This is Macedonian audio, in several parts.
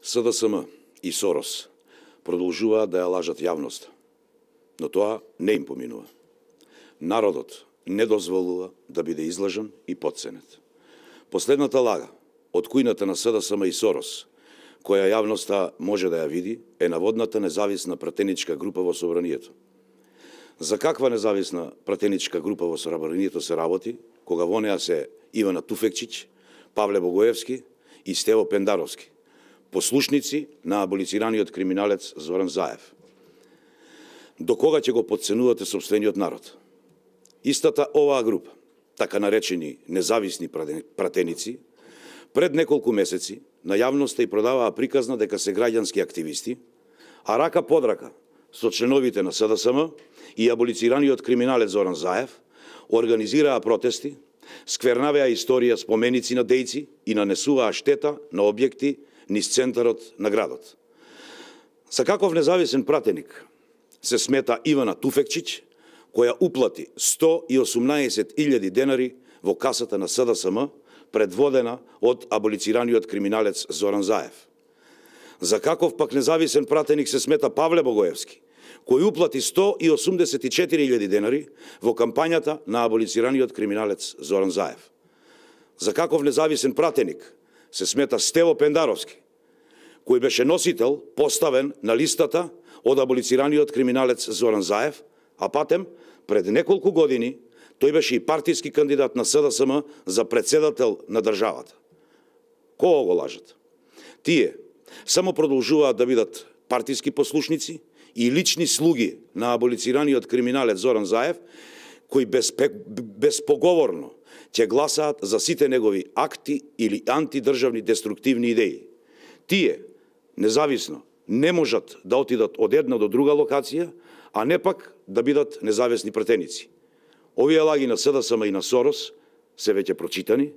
СДСМ и Сорос продолжуваат да ја лажат јавноста, но тоа не им поминува. Народот не дозволува да биде излажан и потценет. Последната лага од кујната на СДСМ и Сорос, која јавноста може да ја види, е наводната независна пратеничка група во Собранието. За каква независна пратеничка група во Собранието се работи, кога во неа се Ивана Туфекчиќ, Павле Богоевски и Стево Пендаровски, послушници на аболицираниот криминалец Зоран Заев. До кога ќе го потценувате сопствениот народ? Истата оваа група, така наречени независни пратеници, пред неколку месеци на јавноста и продаваа приказна дека се граѓански активисти, а рака под рака со членовите на СДСМ и аболицираниот криминалец Зоран Заев организираа протести, сквернавеа историја споменици на дејци и нанесуваа штета на објекти низ центарот на градот. За каков независен пратеник се смета Ивана Туфекчиќ, која уплати 118.000 денари во касата на СДСМ, предводена од аболицираниот криминалец Зоран Заев. За каков пак независен пратеник се смета Павле Богоевски, кој уплати 184.000 денари во кампањата на аболицираниот криминалец Зоран Заев. За каков независен пратеник се смета Стево Пендаровски, кој беше носител поставен на листата од аболицираниот криминалец Зоран Заев, а патем пред неколку години тој беше и партиски кандидат на СДСМ за председател на државата. Кого го лажат? Тие само продолжуваат да бидат партиски послушници и лични слуги на аболицираниот криминалец Зоран Заев, кои безпоговорно ќе гласаат за сите негови акти или антидржавни деструктивни идеи. Тие, независно, не можат да отидат од една до друга локација, а не пак да бидат независни пратеници. Овие лаги на СДСМ и на Сорос се веќе прочитани.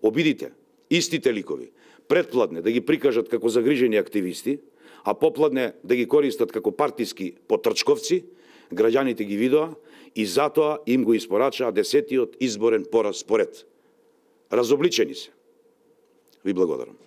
Обидите истите ликови предпладне да ги прикажат како загрижени активисти, а попладне да ги користат како партиски потрчковци, граѓаните ги видоа и затоа им го испорачаа 10-тиот изборен пораз поред. Разобличени се. Ви благодарам.